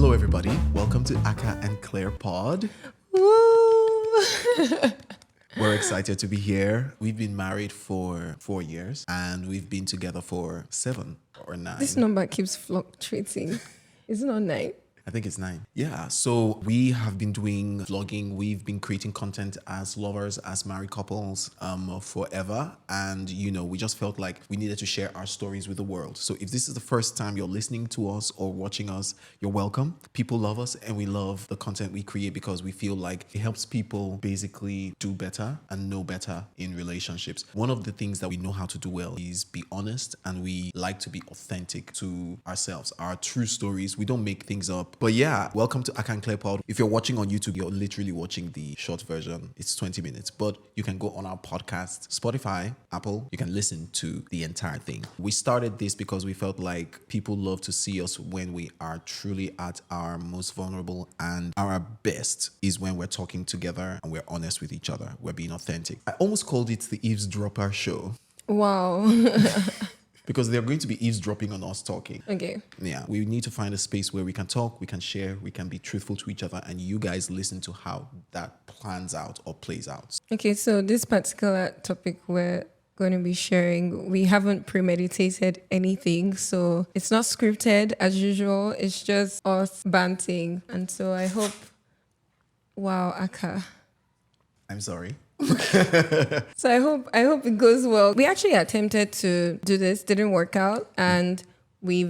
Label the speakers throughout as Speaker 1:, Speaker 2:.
Speaker 1: Hello, everybody. Welcome to Akah and Claire Pod.
Speaker 2: Woo!
Speaker 1: We're excited to be here. We've been married for 4 years and we've been together for 7 or 9.
Speaker 2: This number keeps fluctuating. Is it not 9?
Speaker 1: I think it's 9. Yeah. So we have been doing vlogging. We've been creating content as lovers, as married couples, forever. And, we just felt like we needed to share our stories with the world. So if this is the first time you're listening to us or watching us, you're welcome. People love us and we love the content we create because we feel like it helps people basically do better and know better in relationships. One of the things that we know how to do well is be honest, and we like to be authentic to ourselves, our true stories. We don't make things up. But yeah, welcome to Akah and Claire Pod. If you're watching on YouTube, you're literally watching the short version. It's 20 minutes, but you can go on our podcast, Spotify, Apple. You can listen to the entire thing. We started this because we felt like people love to see us when we are truly at our most vulnerable, and our best is when we're talking together and we're honest with each other. We're being authentic. I almost called it the eavesdropper show.
Speaker 2: Wow.
Speaker 1: Because they're going to be eavesdropping on us talking.
Speaker 2: Okay.
Speaker 1: Yeah, we need to find a space where we can talk, we can share, we can be truthful to each other, and you guys listen to how that plans out or plays out.
Speaker 2: Okay, so this particular topic we're going to be sharing, we haven't premeditated anything, so it's not scripted as usual. It's just us banting. And so I hope, wow, Akah.
Speaker 1: I'm sorry.
Speaker 2: So I hope it goes well. We actually attempted to do this, didn't work out, and we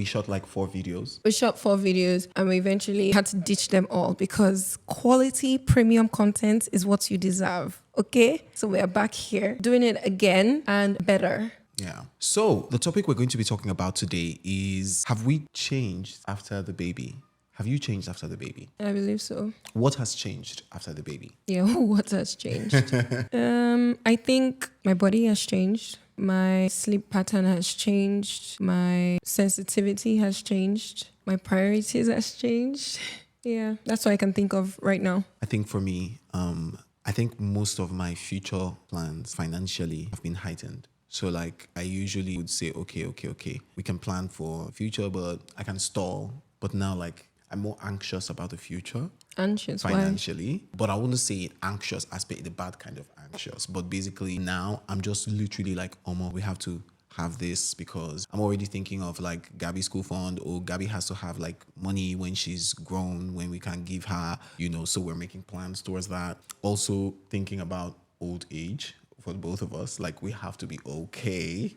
Speaker 1: shot like 4 videos.
Speaker 2: We shot 4 videos and we eventually had to ditch them all because quality premium content is what you deserve. Okay? So we are back here doing it again and better.
Speaker 1: Yeah. So the topic we're going to be talking about today is, have we changed after the baby? Have you changed after the baby?
Speaker 2: I believe so.
Speaker 1: What has changed after the baby?
Speaker 2: Yeah, what has changed? I think my body has changed. My sleep pattern has changed. My sensitivity has changed. My priorities has changed. Yeah, that's what I can think of right now.
Speaker 1: I think for me, I think most of my future plans financially have been heightened. So like I usually would say, okay, we can plan for future, but I can stall. But now like I'm more anxious about the future.
Speaker 2: Anxious,
Speaker 1: financially. Why? But I wouldn't say anxious as the bad kind of anxious. But basically now I'm just literally like, we have to have this because I'm already thinking of like Gabby's school fund, or Gabby has to have like money when she's grown, when we can give her, so we're making plans towards that. Also thinking about old age for both of us, like we have to be okay.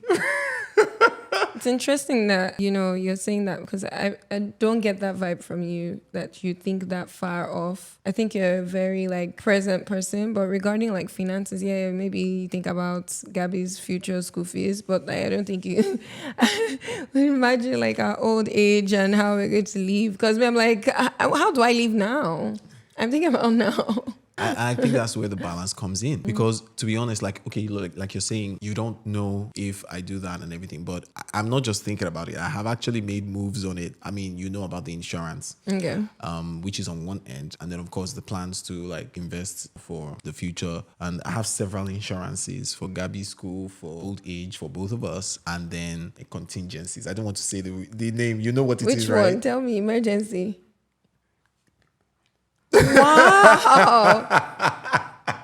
Speaker 2: It's interesting that, you're saying that because I don't get that vibe from you, that you think that far off. I think you're a very present person, but regarding finances, yeah, maybe you think about Gabby's future school fees, but I don't think you imagine our old age and how we're going to leave. Because I'm like, how do I leave now? I'm thinking about now.
Speaker 1: I think that's where the balance comes in, because to be honest, like you're saying, you don't know if I do that and everything, but I'm not just thinking about it. I have actually made moves on it. I mean, about the insurance,
Speaker 2: okay,
Speaker 1: which is on one end, and then of course the plans to invest for the future. And I have several insurances for Gabby's school, for old age, for both of us, and then contingencies. I don't want to say the name. You know what it is, right?
Speaker 2: Which one? Tell me. Emergency. Wow.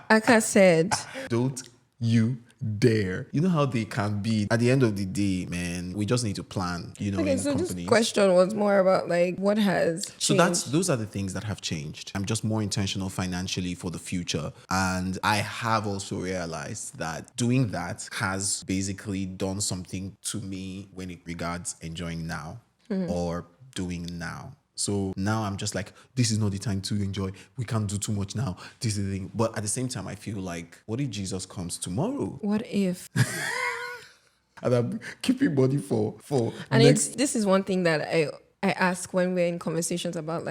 Speaker 2: Akah said,
Speaker 1: don't you dare. You know how they can be. At the end of the day, man, we just need to plan,
Speaker 2: okay,
Speaker 1: in
Speaker 2: so
Speaker 1: companies.
Speaker 2: This question was more about what has changed.
Speaker 1: So those are the things that have changed. I'm just more intentional financially for the future. And I have also realized that doing that has basically done something to me when it regards enjoying now or doing now. So now I'm just like, this is not the time to enjoy. We can't do too much now. This is the thing. But at the same time, I feel like, what if Jesus comes tomorrow?
Speaker 2: What if?
Speaker 1: And I'm keeping money for
Speaker 2: and this is one thing that I ask when we're in conversations about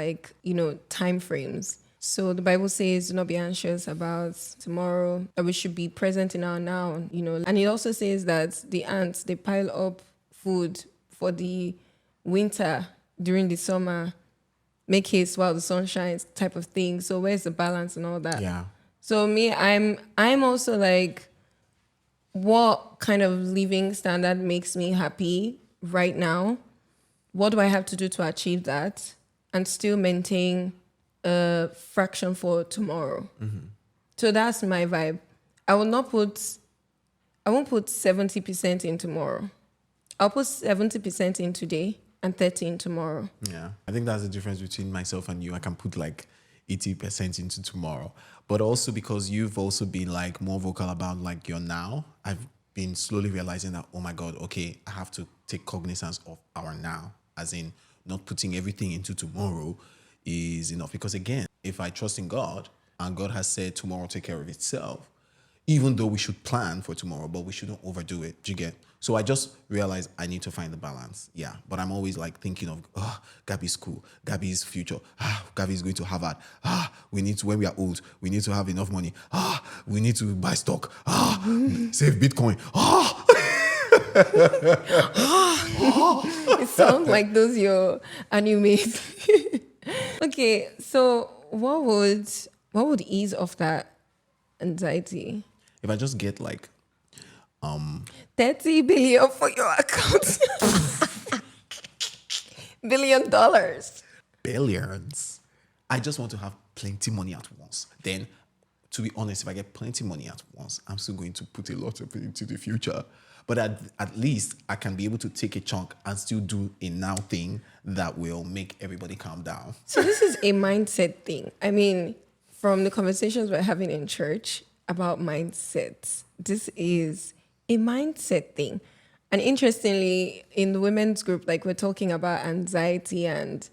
Speaker 2: time frames. So the Bible says, do not be anxious about tomorrow, that we should be present in our now, And it also says that the ants, they pile up food for the winter during the summer, make haste while the sun shines type of thing. So where's the balance and all that?
Speaker 1: Yeah.
Speaker 2: So me, I'm also what kind of living standard makes me happy right now? What do I have to do to achieve that? and still maintain a fraction for tomorrow. So that's my vibe. I won't put 70% in tomorrow. I'll put 70% in today and 30 in tomorrow.
Speaker 1: Yeah, I think that's the difference between myself and you. I can put like 80% into tomorrow, but also because you've also been like more vocal about like your now, I've been slowly realizing that, oh my God, okay, I have to take cognizance of our now, as in not putting everything into tomorrow is enough. Because again, if I trust in God and God has said tomorrow take care of itself, even though we should plan for tomorrow, but we shouldn't overdo it. Do you get? So I just realized I need to find the balance. Yeah. But I'm always like thinking of, Gabby's school, Gabby's future. Gabby's going to Harvard. We need to, when we are old, we need to have enough money. We need to buy stock. Save Bitcoin.
Speaker 2: It sounds like those your animes. Okay, so what would ease off that anxiety?
Speaker 1: If I just get like
Speaker 2: 30 billion for your account. $1 billion.
Speaker 1: billions, I just want to have plenty money at once. Then, to be honest, if I get plenty money at once, I'm still going to put a lot of it into the future. But at least I can be able to take a chunk and still do a now thing that will make everybody calm down.
Speaker 2: So this is a mindset thing. I mean, from the conversations we're having in church about mindsets, this is a mindset thing. And interestingly, in the women's group, like we're talking about anxiety and,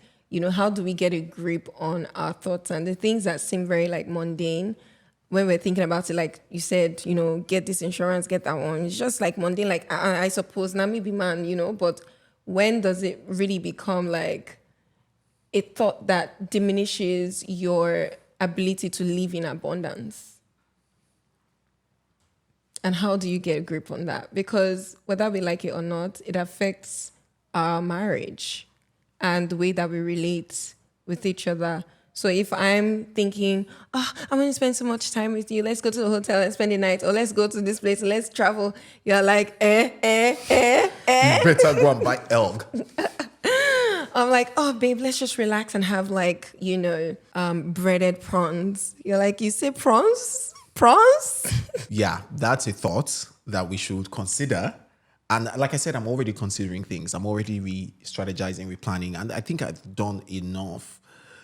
Speaker 2: how do we get a grip on our thoughts and the things that seem very like mundane when we're thinking about it, like you said, get this insurance, get that one. It's just like mundane, like I suppose now maybe man, but when does it really become like a thought that diminishes your ability to live in abundance? And how do you get a grip on that? Because whether we like it or not, it affects our marriage and the way that we relate with each other. So if I'm thinking, I'm going to spend so much time with you, let's go to the hotel and spend the night, or let's go to this place, let's travel. You're like,
Speaker 1: You better go and buy elk.
Speaker 2: I'm like, oh, babe, let's just relax and have like, breaded prawns. You're like, you say prawns? Prawns?
Speaker 1: Yeah, that's a thought that we should consider. And like I said, I'm already considering things. I'm already re-strategizing, replanning. And I think I've done enough.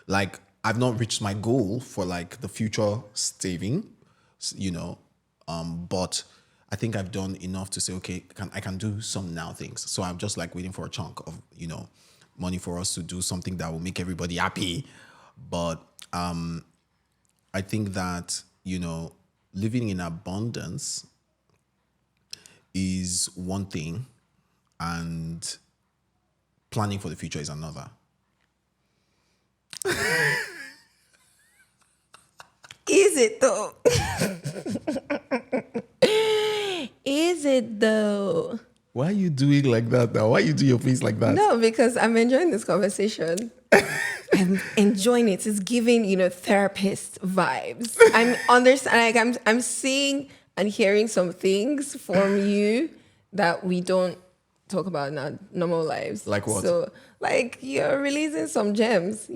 Speaker 1: Like, I've not reached my goal for like the future saving, but I think I've done enough to say, okay, I can do some now things. So I'm just like waiting for a chunk of, money for us to do something that will make everybody happy. But I think that, living in abundance is one thing and planning for the future is another.
Speaker 2: Is it though? Is it though?
Speaker 1: Why are you doing like that now? Why you do your face like that?
Speaker 2: No, because I'm enjoying this conversation. I'm enjoying it. It's giving, therapist vibes. I'm seeing and hearing some things from you that we don't talk about in our normal lives.
Speaker 1: Like what?
Speaker 2: So, like you're releasing some gems,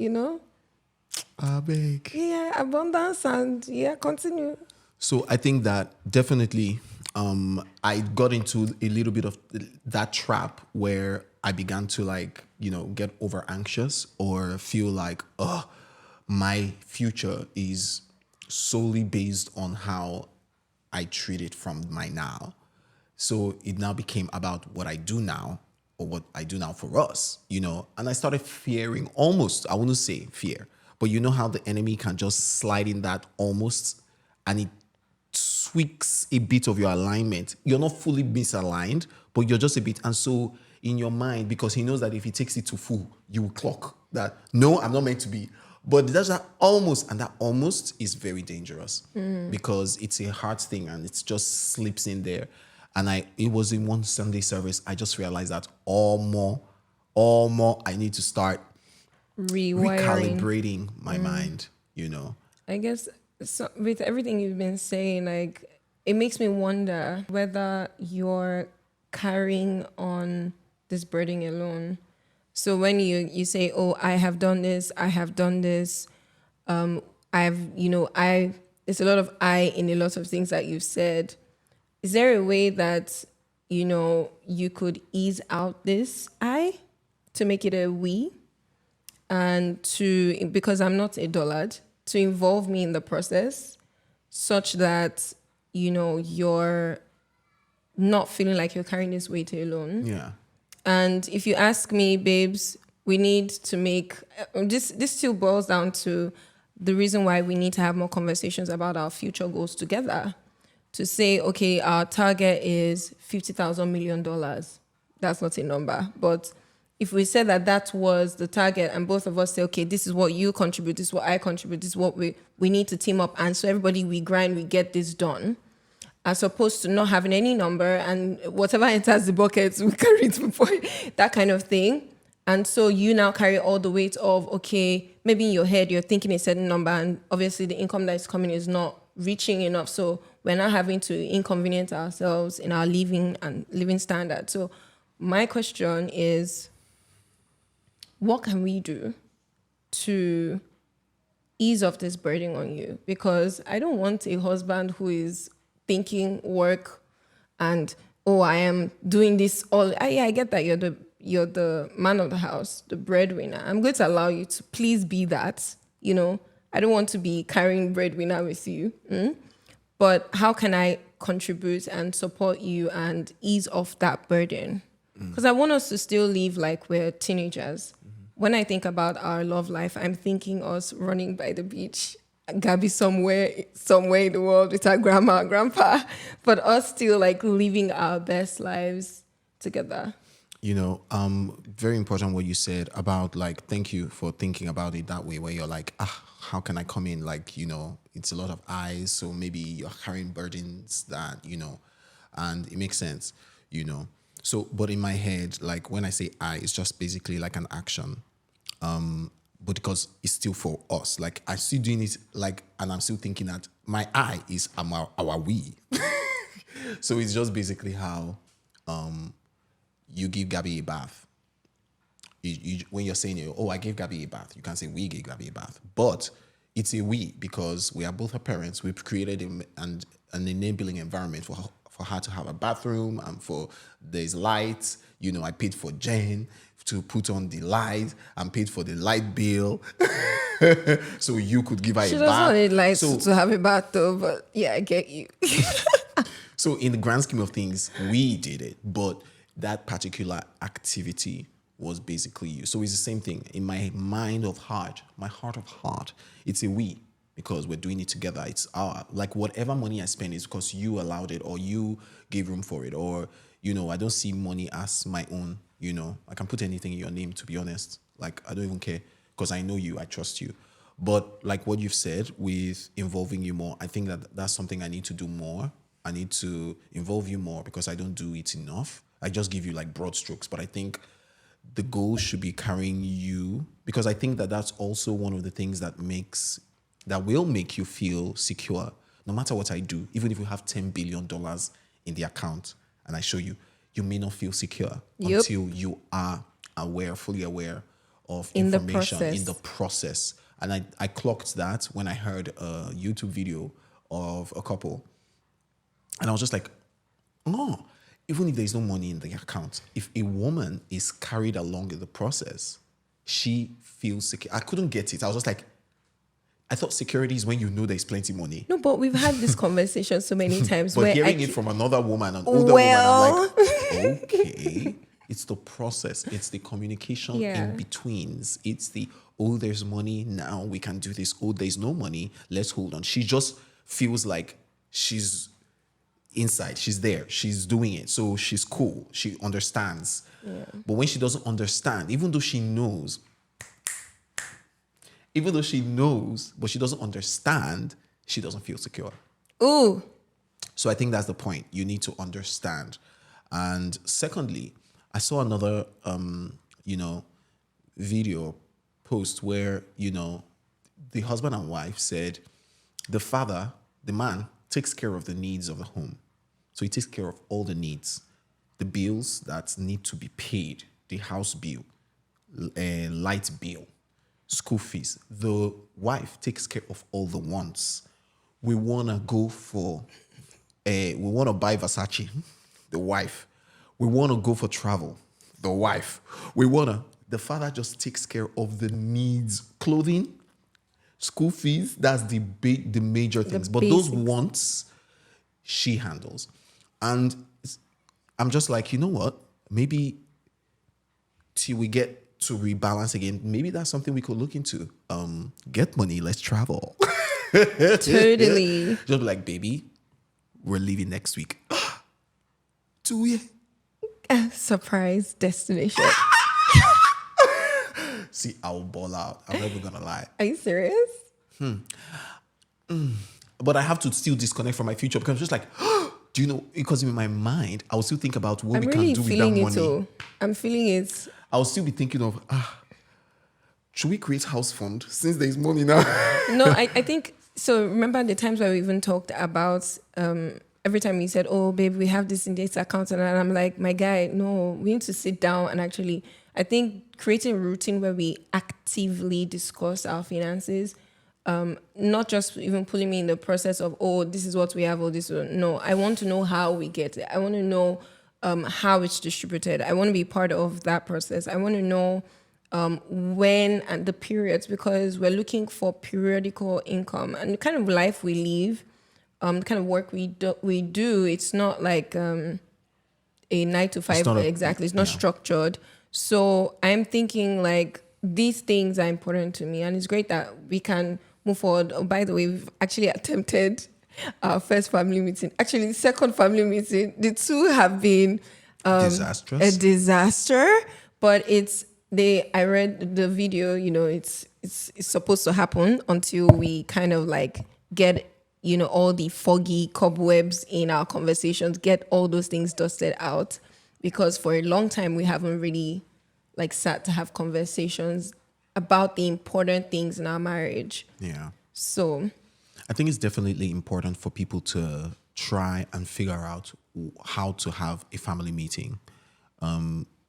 Speaker 1: Big.
Speaker 2: Yeah, abundance and continue.
Speaker 1: So I think that definitely I got into a little bit of that trap where I began to get over anxious or feel like, my future is solely based on how I treat it from my now. So it now became about what I do now or what I do now for us, and I started fearing almost, I wouldn't say fear, but you know how the enemy can just slide in that almost and it tweaks a bit of your alignment. You're not fully misaligned, but you're just a bit. And so in your mind, because he knows that if he takes it to full, you will clock that, no, I'm not meant to be. But that's that almost, and that almost is very dangerous because it's a hard thing and it just slips in there. And it was in one Sunday service, I just realized that all more, I need to start recalibrating my mind,
Speaker 2: I guess so, with everything you've been saying, like it makes me wonder whether you're carrying on this burden alone. So when you say, oh, I have done this, I have done this, there's a lot of I in a lot of things that you've said. Is there a way that, you could ease out this I to make it a we? And because I'm not a dullard, to involve me in the process such that, you're not feeling like you're carrying this weight alone.
Speaker 1: Yeah.
Speaker 2: And if you ask me, babes, we need to make this still boils down to the reason why we need to have more conversations about our future goals together. To say, okay, our target is $50,000 million. That's not a number. But if we said that was the target and both of us say, okay, this is what you contribute, this is what I contribute, this is what we need to team up. And so everybody, we grind, we get this done. As opposed to not having any number and whatever enters the bucket, we carry it before, that kind of thing. And so you now carry all the weight of, okay, maybe in your head, you're thinking a certain number and obviously the income that is coming is not reaching enough. So we're not having to inconvenience ourselves in our living standard. So my question is, what can we do to ease off this burden on you? Because I don't want a husband who is thinking work and, oh, I am doing this all. I get that you're the man of the house, the breadwinner. I'm going to allow you to please be that. I don't want to be carrying breadwinner with you. But how can I contribute and support you and ease off that burden? Because I want us to still live like we're teenagers. When I think about our love life, I'm thinking us running by the beach, Gabby somewhere in the world with our grandma, grandpa, but us still like living our best lives together.
Speaker 1: Very important what you said about like, thank you for thinking about it that way, where you're like, how can I come in? Like, it's a lot of eyes. So maybe you're carrying burdens that, and it makes sense, So, but in my head, like when I say I, it's just basically like an action. But because it's still for us, like I'm still doing it, like, and I'm still thinking that my I is our we. So it's just basically how you give Gabby a bath. When you're saying, oh, I gave Gabby a bath, you can't say we gave Gabby a bath, but it's a we because we are both her parents. We've created an enabling environment for her to have a bathroom and for there's lights. I paid for Jen to put on the light and paid for the light bill. So you could give her
Speaker 2: She
Speaker 1: a
Speaker 2: doesn't
Speaker 1: bath.
Speaker 2: need lights to have a bath though, but yeah, I get you.
Speaker 1: So in the grand scheme of things, we did it, but that particular activity was basically you. So it's the same thing. In my my heart of heart, it's a we because we're doing it together. It's our, like whatever money I spend is because you allowed it or you gave room for it or, I don't see money as my own, I can put anything in your name, to be honest. Like, I don't even care because I know you, I trust you. But like what you've said with involving you more, I think that that's something I need to do more. I need to involve you more because I don't do it enough. I just give you like broad strokes, but I think the goal should be carrying you because I think that that's also one of the things that will make you feel secure no matter what I do. Even if you have $10 billion in the account and I show you, you may not feel secure until you are fully aware of information in the process. And I clocked that when I heard a YouTube video of a couple. And I was just like, oh, even if there's no money in the account, if a woman is carried along in the process, she feels secure. I couldn't get it. I was just like, I thought security is when you know there's plenty money.
Speaker 2: No, but we've had this conversation so many times.
Speaker 1: But hearing it from another woman, an older woman, I'm like, okay. It's the process. It's the communication in betweens. It's the, there's money, now we can do this. Oh, there's no money, let's hold on. She just feels like she's inside, she's there, she's doing it. So she's cool, she understands. Yeah. But when she doesn't understand, even though she knows, but she doesn't understand, she doesn't feel secure.
Speaker 2: Ooh.
Speaker 1: So I think that's the point. You need to understand. And secondly, I saw another, video post where, the husband and wife said the father, the man, takes care of the needs of the home. So he takes care of all the needs, the bills that need to be paid, the house bill, light bill, school fees. The wife takes care of all the wants. We want to go for, we want to buy Versace, the wife. We want to go for travel, the wife. The father just takes care of the needs, clothing, school fees. That's the major things. But those
Speaker 2: basics.
Speaker 1: wants, she handles. And I'm just like, you know what? Maybe till we get to rebalance again, maybe that's something we could look into. Get money, let's travel.
Speaker 2: Totally.
Speaker 1: Just be like, baby, we're leaving next week. 2 years.
Speaker 2: Surprise destination.
Speaker 1: See, I'll ball out. I'm never gonna lie.
Speaker 2: Are you serious?
Speaker 1: But I have to still disconnect from my future because I'm just like, do you know? Because in my mind, I will still think about what
Speaker 2: I'm
Speaker 1: we
Speaker 2: really
Speaker 1: can do with that
Speaker 2: feeling it
Speaker 1: money.
Speaker 2: too. I'm feeling it.
Speaker 1: I'll still be thinking of, should we create house fund since there is money now?
Speaker 2: No, I think so. Remember the times where we even talked about every time you said, "Oh, babe, we have this in this account," and I'm like, "My guy, no, we need to sit down and actually." I think creating a routine where we actively discuss our finances, not just even putting me in the process of, "Oh, this is what we have," or this. No, I want to know how we get it. I want to know how it's distributed. I want to be part of that process. I want to know when and the periods, because we're looking for periodical income and the kind of life we live, the kind of work we do. It's not like a 9 to 5 exactly. It's not structured. So I'm thinking like these things are important to me, and it's great that we can move forward. Oh, by the way, we've actually attempted our first family meeting. Actually, the second family meeting. The two have been
Speaker 1: Disastrous.
Speaker 2: a disaster, but I read the video, it's supposed to happen until we kind of like get, all the foggy cobwebs in our conversations, get all those things dusted out, because for a long time we haven't really like sat to have conversations about the important things in our marriage.
Speaker 1: Yeah.
Speaker 2: So
Speaker 1: I think it's definitely important for people to try and figure out how to have a family meeting.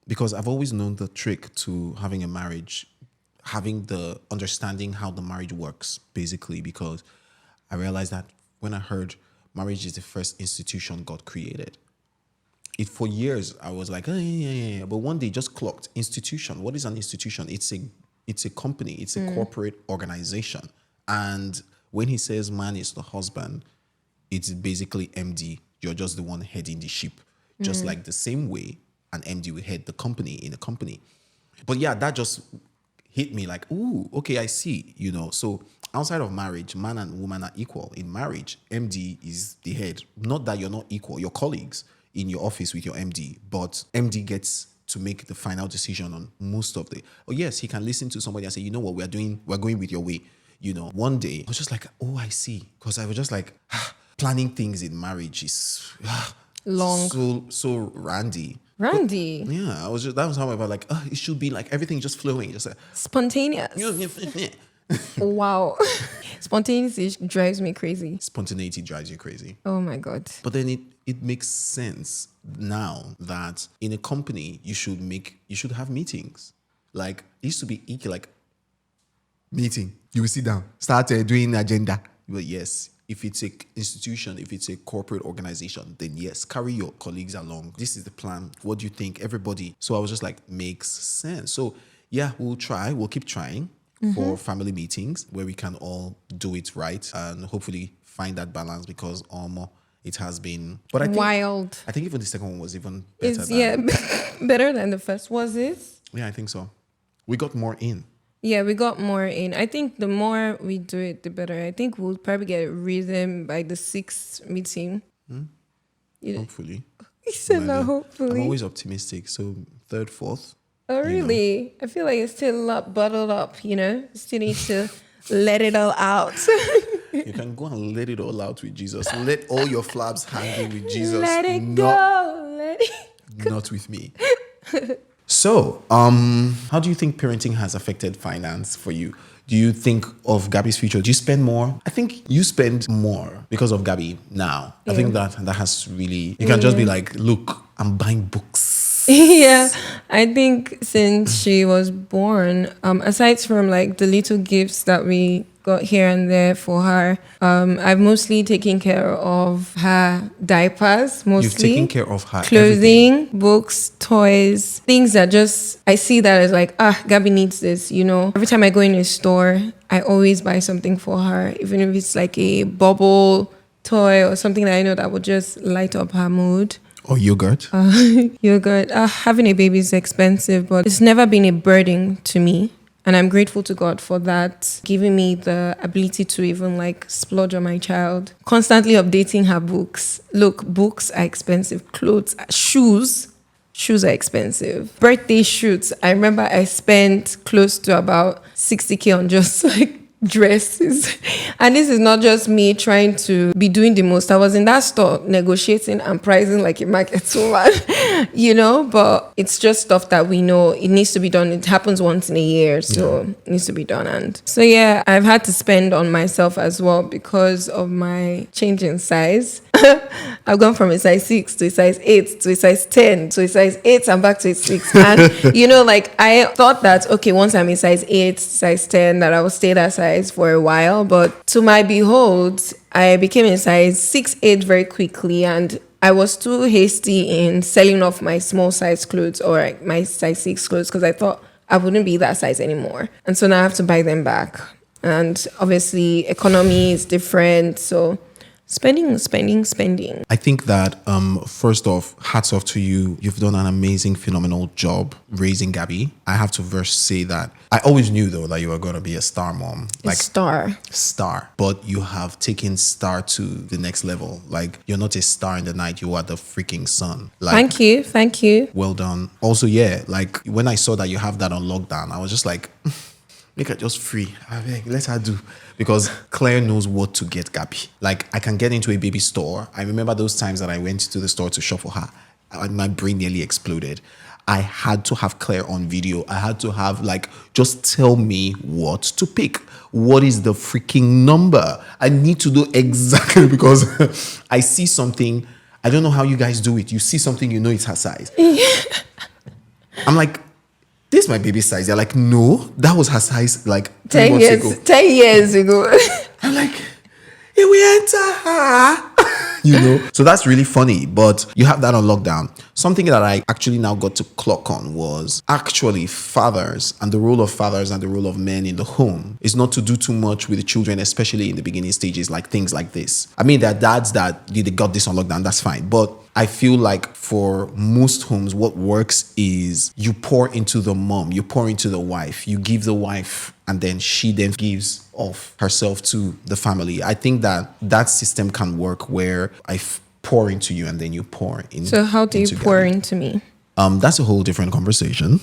Speaker 1: Because I've always known the trick to having a marriage, having the understanding how the marriage works, basically, because I realized that when I heard marriage is the first institution God created, for years I was like, yeah. But one day just clocked institution. What is an institution? It's a company. It's a corporate organization. And when he says man is the husband, it's basically MD. You're just the one heading the ship. Just like the same way an MD will head the company in a company. But yeah, that just hit me like, ooh, okay, I see, So outside of marriage, man and woman are equal. In marriage, MD is the head. Not that you're not equal. You're colleagues in your office with your MD, but MD gets to make the final decision on most of the. Oh yes, he can listen to somebody and say, you know what, we're going with your way. One day I was just like, oh, I see, because I was just like, planning things in marriage is
Speaker 2: long,
Speaker 1: so randy.
Speaker 2: Randy.
Speaker 1: But, yeah, that was how I felt like, it should be like everything just flowing, just like
Speaker 2: Spontaneous. Wow. Spontaneity drives me crazy.
Speaker 1: Spontaneity drives you crazy.
Speaker 2: Oh my God.
Speaker 1: But then it makes sense now that in a company you should have meetings. Like it used to be icky, like meeting. You will sit down, start doing agenda. But yes, if it's an institution, if it's a corporate organization, then yes, carry your colleagues along. This is the plan. What do you think? Everybody. So I was just like, makes sense. So yeah, we'll keep trying for family meetings where we can all do it right and hopefully find that balance, because it has been, but I think,
Speaker 2: wild.
Speaker 1: I think even the second one was even better.
Speaker 2: Better than the first. Was it?
Speaker 1: Yeah, I think so. We got more in.
Speaker 2: Yeah, we got more in. I think the more we do it, the better. I think we'll probably get a rhythm by the 6th meeting.
Speaker 1: Hopefully.
Speaker 2: You said that hopefully.
Speaker 1: I'm always optimistic. So 3rd, 4th.
Speaker 2: Oh, really? I feel like it's still a lot bottled up, Still need to let it all out.
Speaker 1: You can go and let it all out with Jesus. Let all your flaps hang in with Jesus.
Speaker 2: Let it go. Let it go.
Speaker 1: Not with me. So, how do you think parenting has affected finance for you? Do you think of Gabby's future? Do you spend more? I think you spend more because of Gabby now. I think that has really, you can just be like, look, I'm buying books.
Speaker 2: Yeah, I think since she was born, aside from like the little gifts that we got here and there for her, I've mostly taken care of her diapers,
Speaker 1: You've taken
Speaker 2: mostly
Speaker 1: care of her everything.
Speaker 2: clothing, books, toys, things that just I see that as like, Gabby needs this, you know. Every time I go in a store, I always buy something for her, even if it's like a bubble toy or something that I know that would just light up her mood.
Speaker 1: Or yogurt.
Speaker 2: Yogurt. Having a baby is expensive, but it's never been a burden to me. And I'm grateful to God for that, giving me the ability to even like splurge on my child. Constantly updating her books. Look, books are expensive. Clothes, shoes are expensive. Birthday shoots. I remember I spent close to about 60K on just like dresses. And this is not just me trying to be doing the most. I was in that store negotiating and pricing like a market woman, you know, but it's just stuff that we know it needs to be done. It happens once in a year, so it needs to be done. And so, yeah, I've had to spend on myself as well because of my change in size. I've gone from a size 6 to a size 8 to a size 10 to a size 8 and back to a 6. And, you know, like I thought that, okay, once I'm a size 8, size 10, that I will stay that size for a while. But to my behold, I became a size 6, 8 very quickly. And I was too hasty in selling off my small size clothes or like my size 6 clothes because I thought I wouldn't be that size anymore. And so now I have to buy them back. And obviously, economy is different. So spending.
Speaker 1: I think that first off, hats off to you. You've done an amazing, phenomenal job raising Gabby. I have to first say that I always knew though that you were gonna be a star mom.
Speaker 2: Like
Speaker 1: Star. But you have taken star to the next level. Like you're not a star in the night, you are the freaking sun. Like
Speaker 2: Thank you.
Speaker 1: well done. Also, yeah, like when I saw that you have that on lockdown, I was just like, make her just free. I mean, let her do. Because Claire knows what to get Gabby. Like, I can get into a baby store. I remember those times that I went to the store to shop for her. My brain nearly exploded. I had to have Claire on video. I had to have, like, just tell me what to pick. What is the freaking number? I need to know exactly because I see something. I don't know how you guys do it. You see something, you know it's her size. I'm like, this is my baby size. They're like, no, that was her size like
Speaker 2: 10 years ago. 10 years ago.
Speaker 1: I'm like, here we enter her. You know? So that's really funny. But you have that on lockdown. Something that I actually now got to clock on was actually fathers and the role of fathers and the role of men in the home is not to do too much with the children, especially in the beginning stages, like things like this. I mean, there are dads that they got this on lockdown, that's fine. But I feel like for most homes, what works is you pour into the mom, you pour into the wife, you give the wife, and then she then gives of herself to the family. I think that that system can work where pour into you and then you pour in.
Speaker 2: So how do you pour into me?
Speaker 1: That's a whole different conversation.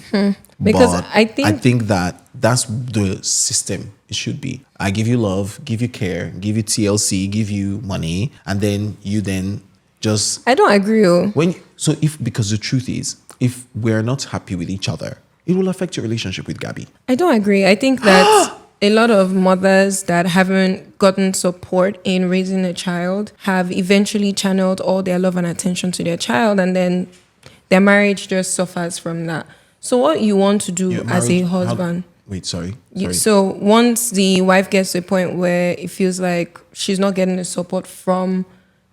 Speaker 2: Because
Speaker 1: but I think that that's the system it should be. I give you love, give you care, give you TLC, give you money, and then you then just.
Speaker 2: I don't agree.
Speaker 1: Because the truth is, if we're not happy with each other, it will affect your relationship with Gabby.
Speaker 2: I don't agree. I think that a lot of mothers that haven't gotten support in raising a child have eventually channeled all their love and attention to their child, and then their marriage just suffers from that. So what you want to do as a husband...
Speaker 1: Sorry.
Speaker 2: So once the wife gets to a point where it feels like she's not getting the support from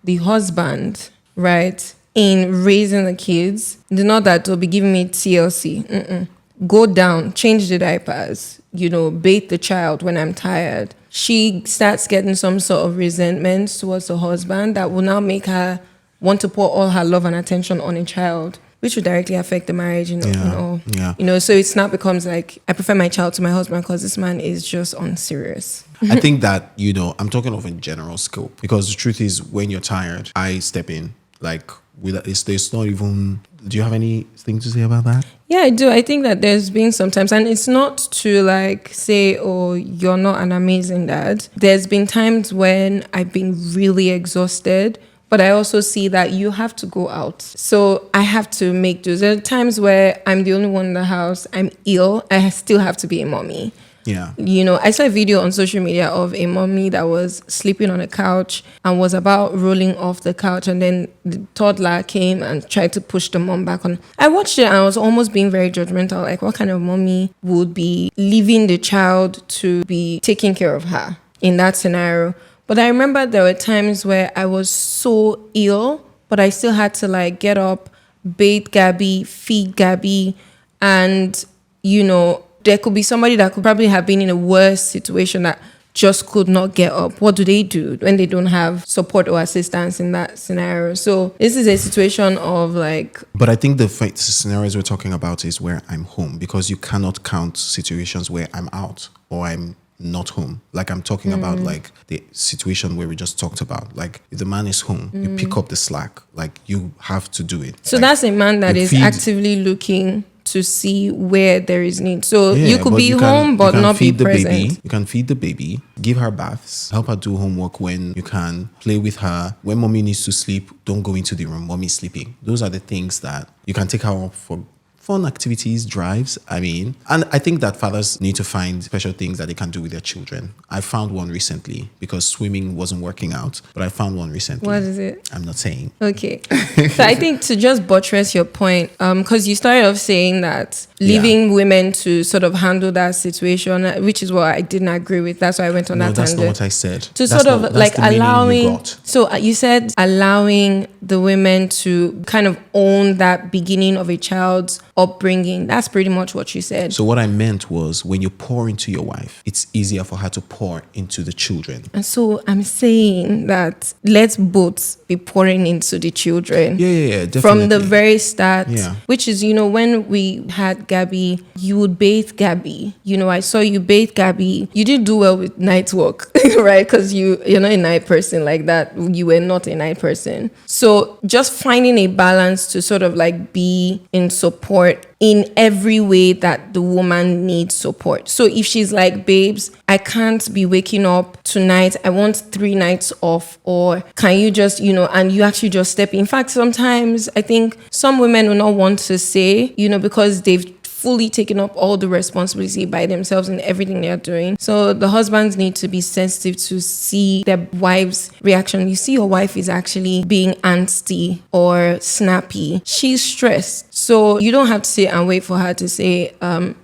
Speaker 2: the husband, right, in raising the kids, it's not that they'll be giving me TLC. Go down, change the diapers, bathe the child when I'm tired. She starts getting some sort of resentment towards the husband that will now make her want to pour all her love and attention on a child, which would directly affect the marriage, So it's now becomes like, I prefer my child to my husband because this man is just unserious.
Speaker 1: I think that, I'm talking of a general scope because the truth is when you're tired, I step in. Like, there's not even... Do you have anything to say about that?
Speaker 2: Yeah, I do. I think that there's been sometimes, and it's not to like say, oh, you're not an amazing dad. There's been times when I've been really exhausted, but I also see that you have to go out. So I have to make do. There are times where I'm the only one in the house, I'm ill, I still have to be a mommy.
Speaker 1: Yeah.
Speaker 2: I saw a video on social media of a mommy that was sleeping on a couch and was about rolling off the couch, and then the toddler came and tried to push the mom back on. I watched it and I was almost being very judgmental, like what kind of mommy would be leaving the child to be taking care of her in that scenario. But I remember there were times where I was so ill, but I still had to like get up, bathe Gabby, feed Gabby, and there could be somebody that could probably have been in a worse situation that just could not get up. What do they do when they don't have support or assistance in that scenario? So this is a situation of like...
Speaker 1: But I think the scenarios we're talking about is where I'm home, because you cannot count situations where I'm out or I'm not home. Like I'm talking about like the situation where we just talked about. Like if the man is home, you pick up the slack. Like you have to do it.
Speaker 2: So
Speaker 1: like,
Speaker 2: that's a man that is actively looking to see where there is need. So you could be home but not be present.
Speaker 1: You can feed the baby, give her baths, help her do homework when you can, play with her. When mommy needs to sleep, don't go into the room, mommy's sleeping. Those are the things that you can take her off for fun activities, drives. And I think that fathers need to find special things that they can do with their children. I found one recently because swimming wasn't working out, but I found one recently.
Speaker 2: What is it?
Speaker 1: I'm not saying.
Speaker 2: Okay. So I think to just buttress your point, because you started off saying that leaving women to sort of handle that situation, which is what I didn't agree with. That's why I went on that tangent.
Speaker 1: No, that's not what I said.
Speaker 2: To sort of like allowing, so you said allowing the women to kind of own that beginning of a child's upbringing. That's pretty much what you said.
Speaker 1: So what I meant was when you pour into your wife, it's easier for her to pour into the children.
Speaker 2: And so I'm saying that let's both be pouring into the children.
Speaker 1: Yeah, definitely.
Speaker 2: From the very start,
Speaker 1: yeah.
Speaker 2: Which is, when we had Gabby, you would bathe Gabby. I saw you bathe Gabby. You didn't do well with night work, right? Because you're not a night person like that. You were not a night person. So just finding a balance to sort of like be in support in every way that the woman needs support. So if she's like, babes, I can't be waking up tonight, I want 3 nights off, or can you just, and you actually just step in. In fact, sometimes I think some women will not want to say, because they've fully taken up all the responsibility by themselves in everything they're doing. So the husbands need to be sensitive to see their wife's reaction. You see your wife is actually being antsy or snappy. She's stressed. So you don't have to sit and wait for her to say,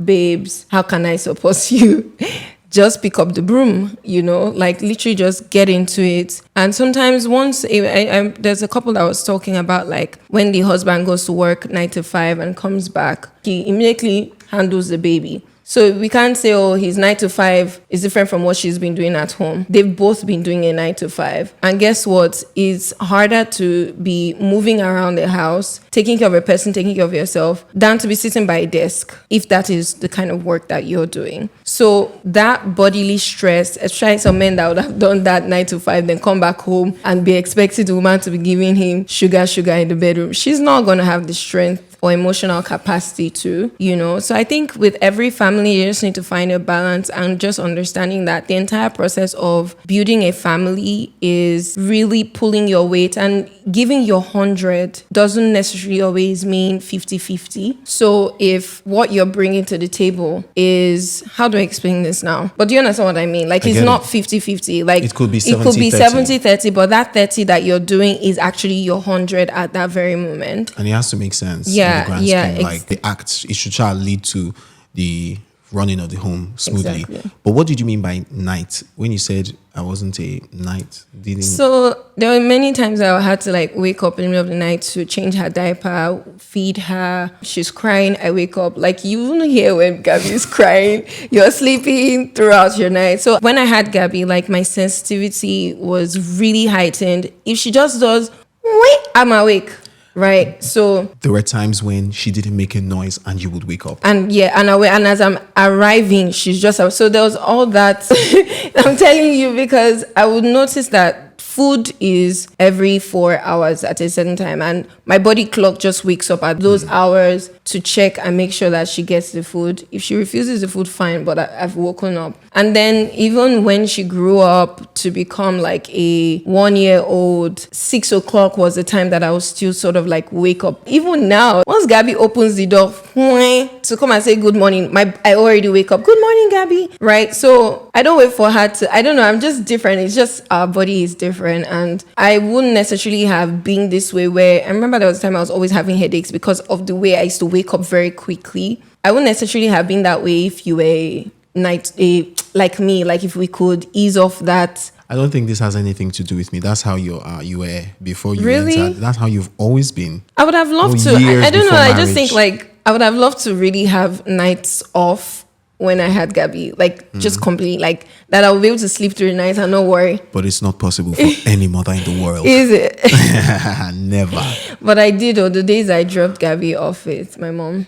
Speaker 2: babes, how can I support you? Just pick up the broom, like literally just get into it. And sometimes there's a couple that was talking about like when the husband goes to work 9 to 5 and comes back, he immediately handles the baby. So we can't say, his 9 to 5 is different from what she's been doing at home. They've both been doing a 9 to 5. And guess what? It's harder to be moving around the house, taking care of a person, taking care of yourself, than to be sitting by a desk, if that is the kind of work that you're doing. So that bodily stress, especially some men that would have done that 9 to 5, then come back home and be expecting the woman to be giving him sugar in the bedroom. She's not going to have the strength or emotional capacity to, So I think with every family, you just need to find a balance and just understanding that the entire process of building a family is really pulling your weight, and giving your 100 doesn't necessarily always mean 50-50. So if what you're bringing to the table is, how do I explain this now? But do you understand what I mean? Like it's not 50-50. Like
Speaker 1: it could be 70-30,
Speaker 2: but that 30 that you're doing is actually your 100 at that very moment.
Speaker 1: And it has to make sense.
Speaker 2: Yeah.
Speaker 1: Like the act, it should try to lead to the running of the home smoothly.
Speaker 2: Exactly.
Speaker 1: But what did you mean by night? When you said I wasn't a night,
Speaker 2: So there were many times I had to like wake up in the middle of the night to change her diaper, feed her. She's crying, I wake up. Like you won't hear when Gabby's crying. You're sleeping throughout your night. So when I had Gabby, like my sensitivity was really heightened. If she just does, wait, I'm awake. Right. So
Speaker 1: there were times when she didn't make a noise and you would wake up.
Speaker 2: And as I'm arriving, she's just so there was all that. I'm telling you, because I would notice that food is every 4 hours at a certain time, and my body clock just wakes up at those hours to check and make sure that she gets the food. If she refuses the food, fine, but I've woken up. And then even when she grew up to become like a 1-year-old, 6 o'clock was the time that I was still sort of like wake up. Even now, once Gabby opens the door to come and say good morning, I already wake up. Good morning, Gabby. Right? So I don't wait for her to, I don't know, I'm just different. It's just our body is different. And I wouldn't necessarily have been this way where, I remember there was a time I was always having headaches because of the way I used to wake up very quickly. I wouldn't necessarily have been that way if you were like me, like if we could ease off that.
Speaker 1: I don't think this has anything to do with me. That's how you were before you
Speaker 2: Really?
Speaker 1: entered. That's how you've always been.
Speaker 2: I would have loved
Speaker 1: For
Speaker 2: to.
Speaker 1: years
Speaker 2: I don't know.
Speaker 1: before
Speaker 2: I just think
Speaker 1: marriage.
Speaker 2: like I would have loved to really have nights off when I had Gabby, like just completely, like that I would be able to sleep through the night and not worry.
Speaker 1: But it's not possible for any mother in the world.
Speaker 2: Is it?
Speaker 1: Never.
Speaker 2: But I did. Or the days I dropped Gabby off with my mom.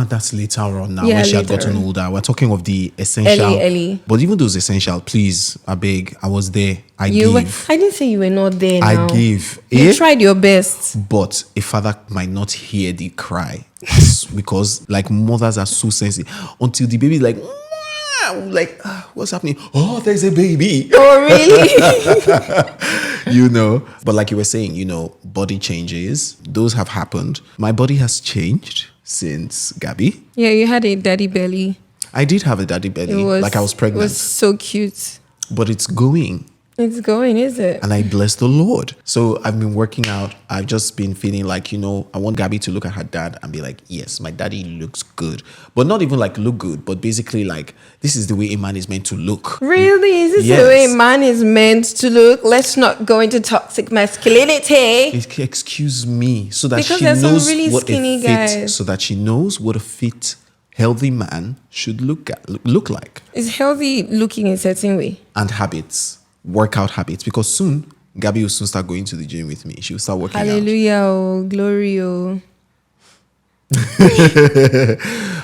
Speaker 1: That's later on now
Speaker 2: Yeah,
Speaker 1: when she had
Speaker 2: later
Speaker 1: gotten
Speaker 2: on.
Speaker 1: older. We're talking of the essential.
Speaker 2: Ellie.
Speaker 1: But even those essential, please, I beg, I was there. I
Speaker 2: You were,
Speaker 1: gave.
Speaker 2: I didn't say you were not there.
Speaker 1: I
Speaker 2: Now
Speaker 1: gave.
Speaker 2: you
Speaker 1: Eh?
Speaker 2: tried your best.
Speaker 1: But a father might not hear the cry because like mothers are so sensitive until the baby like what's happening? Oh, there's a baby.
Speaker 2: Oh really?
Speaker 1: But like you were saying, body changes. Those have happened. My body has changed since Gabby.
Speaker 2: Yeah, you had a daddy belly.
Speaker 1: I did have a daddy belly, like I was pregnant,
Speaker 2: It was so cute.
Speaker 1: but it's going.
Speaker 2: It's going, is it?
Speaker 1: And I bless the Lord. So I've been working out. I've just been feeling like, I want Gabby to look at her dad and be like, yes, my daddy looks good. But not even like look good, but basically like, this is the way a man is meant to look.
Speaker 2: Really? Is this
Speaker 1: Yes.
Speaker 2: the way a man is meant to look? Let's not go into toxic masculinity.
Speaker 1: Excuse me. So that
Speaker 2: Because
Speaker 1: she
Speaker 2: there's some
Speaker 1: knows
Speaker 2: really
Speaker 1: what
Speaker 2: skinny
Speaker 1: a fit,
Speaker 2: guys.
Speaker 1: so that she knows what a fit, healthy man should look like.
Speaker 2: It's healthy looking in a certain way.
Speaker 1: And habits, workout habits. Because soon, Gabby will soon start going to the gym with me. She'll start working out.
Speaker 2: Hallelujah, oh, glory, oh.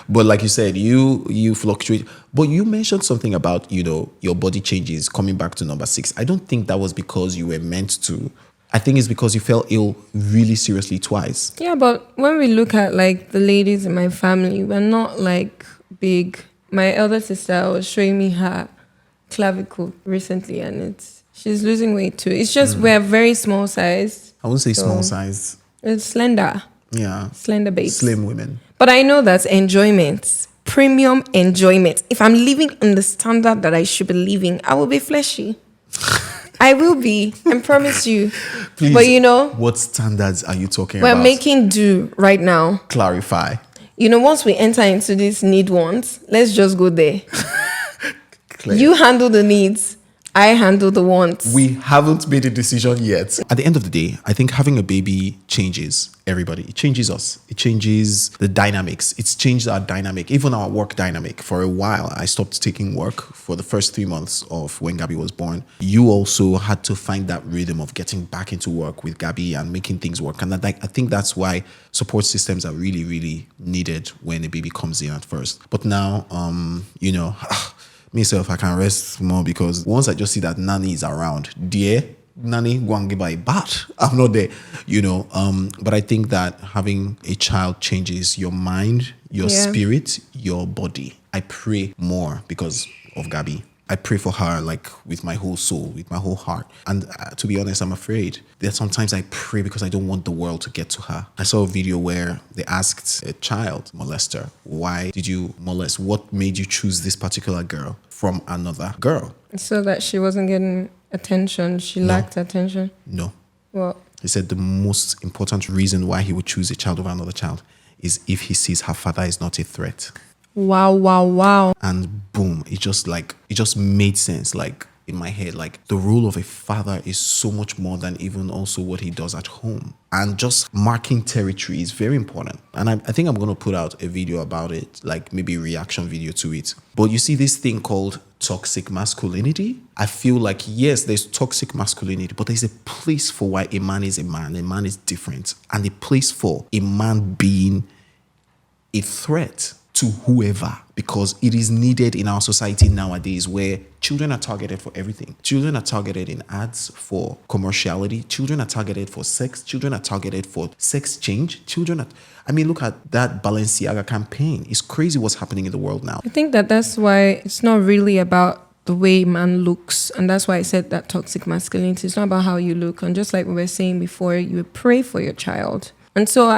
Speaker 1: But like you said, you fluctuate. But you mentioned something about, your body changes coming back to number 6. I don't think that was because you were meant to. I think it's because you fell ill really seriously twice.
Speaker 2: Yeah, but when we look at like the ladies in my family, we're not like big. My elder sister was showing me her clavicle recently, and she's losing weight too. It's just we're very small size.
Speaker 1: I wouldn't say
Speaker 2: So-
Speaker 1: small size.
Speaker 2: It's slender,
Speaker 1: Yeah.
Speaker 2: slender babes.
Speaker 1: Slim women.
Speaker 2: But I know that's enjoyment, premium enjoyment. If I'm living in the standard that I should be living, I will be fleshy. I will be, I promise you.
Speaker 1: Please,
Speaker 2: But
Speaker 1: what standards are you talking
Speaker 2: we're
Speaker 1: about?
Speaker 2: making do right now.
Speaker 1: Clarify.
Speaker 2: Once we enter into this need wants, let's just go there.
Speaker 1: Claire.
Speaker 2: You handle the needs, I handle the wants.
Speaker 1: We haven't made a decision yet. At the end of the day, I think having a baby changes everybody. It changes us. It changes the dynamics. It's changed our dynamic, even our work dynamic. For a while, I stopped taking work for the first 3 months of when Gabby was born. You also had to find that rhythm of getting back into work with Gabby and making things work. And I think that's why support systems are really, really needed when a baby comes in at first. But now, myself, I can rest more because once I just see that nanny is around, dear nanny, go and give her a bath. I'm not there, But I think that having a child changes your mind, your
Speaker 2: Yeah.
Speaker 1: spirit, your body. I pray more because of Gabby. I pray for her like with my whole soul, with my whole heart. And to be honest, I'm afraid that sometimes I pray because I don't want the world to get to her. I saw a video where they asked a child molester, why did you molest? What made you choose this particular girl from another girl?
Speaker 2: So that she wasn't getting attention. She lacked attention.
Speaker 1: No.
Speaker 2: Well,
Speaker 1: He said the most important reason why he would choose a child over another child is if he sees her father is not a threat.
Speaker 2: wow.
Speaker 1: And boom, it just made sense, like in my head, like the role of a father is so much more than even also what he does at home. And just marking territory is very important. And I think I'm going to put out a video about it, like maybe a reaction video to it. But you see this thing called toxic masculinity. I feel like, yes, there's toxic masculinity, but there's a place for why a man is a man. A man is different. And a place for a man being a threat. to whoever, because it is needed in our society nowadays where children are targeted for everything. Children are targeted in ads for commerciality. Children are targeted for sex. Children are targeted for sex change. Look at that Balenciaga campaign. It's crazy what's happening in the world now.
Speaker 2: I think that's why it's not really about the way man looks, and that's why I said that toxic masculinity. It's not about how you look, and just like we were saying before, you pray for your child. And so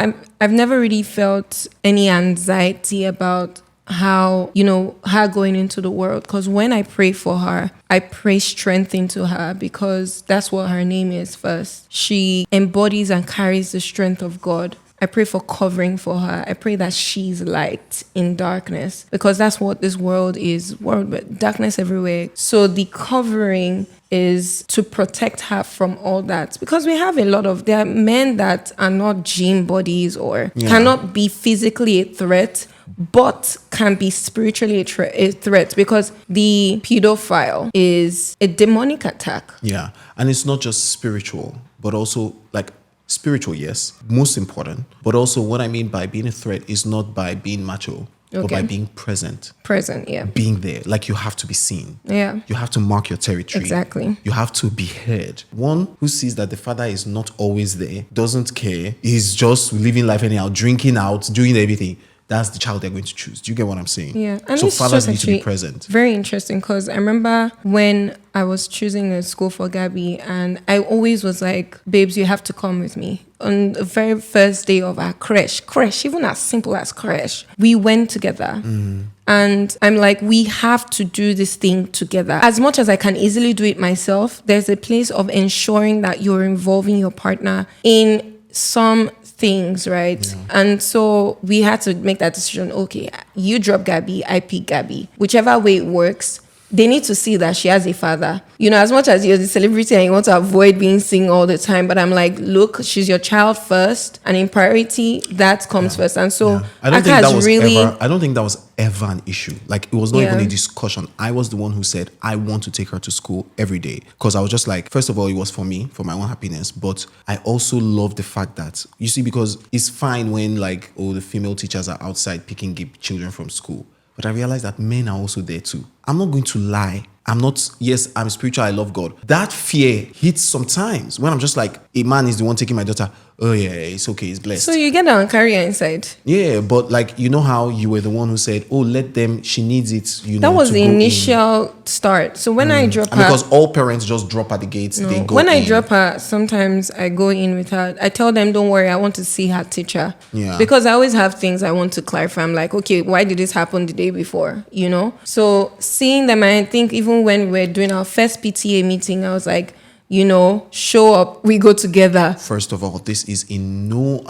Speaker 2: I've never really felt any anxiety about how, her going into the world. Because when I pray for her, I pray strength into her, because that's what her name is first. She embodies and carries the strength of God. I pray for covering for her. I pray that she's light in darkness, because that's what this world is. World with darkness everywhere. So the covering is to protect her from all that, because there are men that are not gym bodies or cannot be physically a threat, but can be spiritually a threat, because the pedophile is a demonic attack.
Speaker 1: Yeah. And it's not just spiritual, but also spiritual, yes, most important. But also what I mean by being a threat is not by being macho, but by being present.
Speaker 2: Present, yeah.
Speaker 1: Being there. You have to be seen.
Speaker 2: Yeah.
Speaker 1: You have to mark your territory.
Speaker 2: Exactly.
Speaker 1: You have to be heard. One who sees that the father is not always there, doesn't care, is just living life anyhow, drinking out, doing everything. That's the child they're going to choose. Do you get what I'm saying?
Speaker 2: Yeah. And
Speaker 1: so
Speaker 2: it's
Speaker 1: fathers
Speaker 2: just
Speaker 1: need to be present.
Speaker 2: Very interesting, because I remember when I was choosing a school for Gabby, and I always was like, babes, you have to come with me. On the very first day of our creche, even as simple as creche, we went together. And I'm like, we have to do this thing together. As much as I can easily do it myself, there's a place of ensuring that you're involving your partner in some things, right? Yeah. And so we had to make that decision. Okay, you drop Gabby, I pick Gabby. Whichever way it works, they need to see that she has a father. As much as you're the celebrity and you want to avoid being seen all the time, but I'm like, look, she's your child first, and in priority, that comes first. And so
Speaker 1: I don't think that was ever an issue. It was not even a discussion. I was the one who said, I want to take her to school every day, because I was just like, first of all, it was for me, for my own happiness, but I also love the fact that, you see, because it's fine when the female teachers are outside picking children from school. But I realized that men are also there too. I'm not going to lie. I'm spiritual, I love God. That fear hits sometimes when I'm just like, a man is the one taking my daughter. Oh yeah, it's okay, it's blessed.
Speaker 2: So you get that on carrier inside.
Speaker 1: Yeah, but how you were the one who said, oh, let them, she needs it,
Speaker 2: That was the initial start. So when I drop her.
Speaker 1: Because all parents just drop at the gates, they go
Speaker 2: when
Speaker 1: in.
Speaker 2: I drop her, sometimes I go in with her. I tell them, don't worry, I want to see her teacher.
Speaker 1: Yeah.
Speaker 2: Because I always have things I want to clarify. I'm like, okay, why did this happen the day before? So seeing them, I think even when we're doing our first PTA meeting, I was like, show up, we go together.
Speaker 1: First of all, this is in no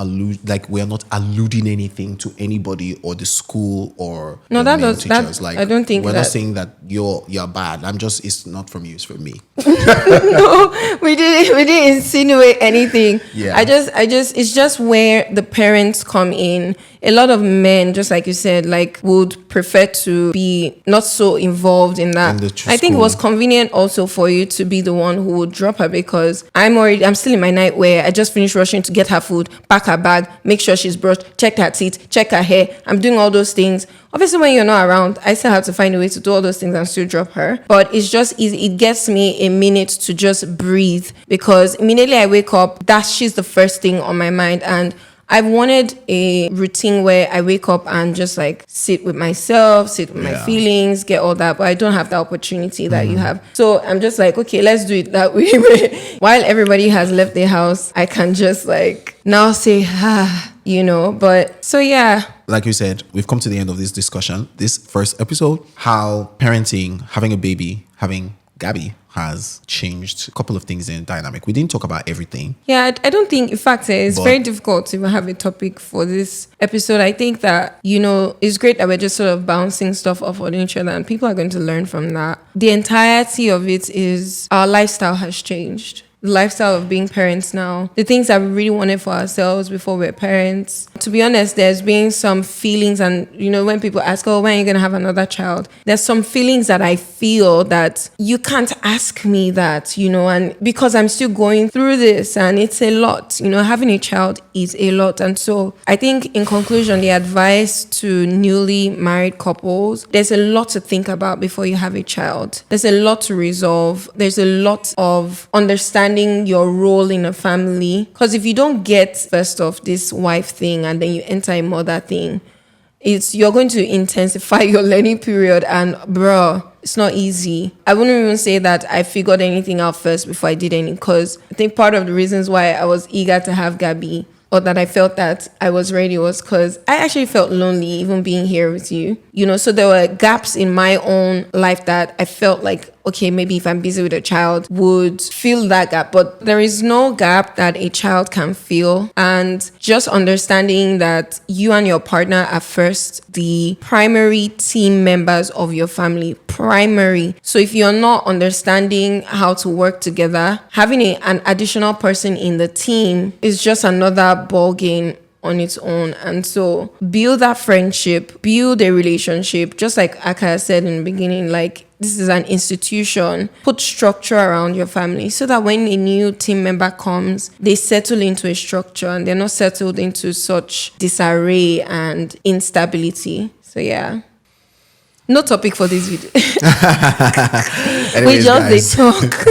Speaker 1: we are not alluding anything to anybody or the school or teachers.
Speaker 2: I don't think
Speaker 1: we're not saying that you're bad. It's not from you, it's from me.
Speaker 2: No, we didn't insinuate anything.
Speaker 1: Yeah.
Speaker 2: It's just where the parents come in. A lot of men, just like you said, would prefer to be not so involved in that. I think it was convenient also for you to be the one who would drop her, because I'm still in my nightwear. I just finished rushing to get her food, pack her bag, make sure she's brushed, check her teeth, check her hair. I'm doing all those things. Obviously, when you're not around, I still have to find a way to do all those things and still drop her. But it's just easy. It gets me a minute to just breathe, because immediately I wake up, she's the first thing on my mind. And I've wanted a routine where I wake up and just sit with myself, sit with my feelings, get all that. But I don't have the opportunity that you have. So I'm just like, okay, let's do it that way. While everybody has left their house, I can just now say, but so yeah.
Speaker 1: Like you said, we've come to the end of this discussion, this first episode, how parenting, having a baby, having Gabby has changed a couple of things in the dynamic. We didn't talk about everything.
Speaker 2: Yeah, I don't think, in fact, it's very difficult to even have a topic for this episode. I think that, it's great that we're just sort of bouncing stuff off on each other, and people are going to learn from that. The entirety of it is our lifestyle has changed. lifestyle of being parents now, the things that we really wanted for ourselves before we were parents. To be honest, there's been some feelings, and when people ask, oh, when are you going to have another child? There's some feelings that I feel that you can't ask me that, and because I'm still going through this, and it's a lot, having a child is a lot. And so I think in conclusion, the advice to newly married couples, there's a lot to think about before you have a child. There's a lot to resolve. There's a lot of understanding your role in a family. Because if you don't get, first off, this wife thing and then you enter a mother thing, you're going to intensify your learning period. And bro, it's not easy. I wouldn't even say that I figured anything out first before I did any, because I think part of the reasons why I was eager to have Gabby, or that I felt that I was ready, was because I actually felt lonely even being here with you. So there were gaps in my own life that I felt like, okay, maybe if I'm busy with a child, would fill that gap. But there is no gap that a child can fill. And just understanding that you and your partner are first the primary team members of your family. Primary. So if you're not understanding how to work together, having an additional person in the team is just another ball game on its own. And so build that friendship, build a relationship, just like Akah said in the beginning, like this is an institution. Put structure around your family so that when a new team member comes, they settle into a structure and they're not settled into such disarray and instability. So yeah. No topic for this video. We just talk.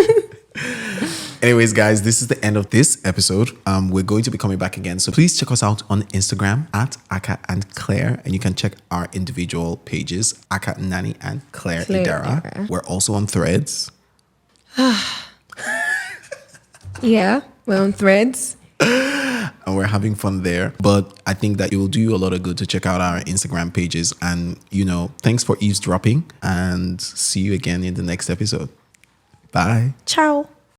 Speaker 1: Anyways, guys, this is the end of this episode. We're going to be coming back again. So please check us out on Instagram at Akah and Claire. And you can check our individual pages, Akah Nani and Claire Idara. We're also on Threads.
Speaker 2: Yeah, we're on Threads.
Speaker 1: And we're having fun there. But I think that it will do you a lot of good to check out our Instagram pages. And, thanks for eavesdropping. And see you again in the next episode. Bye.
Speaker 2: Ciao.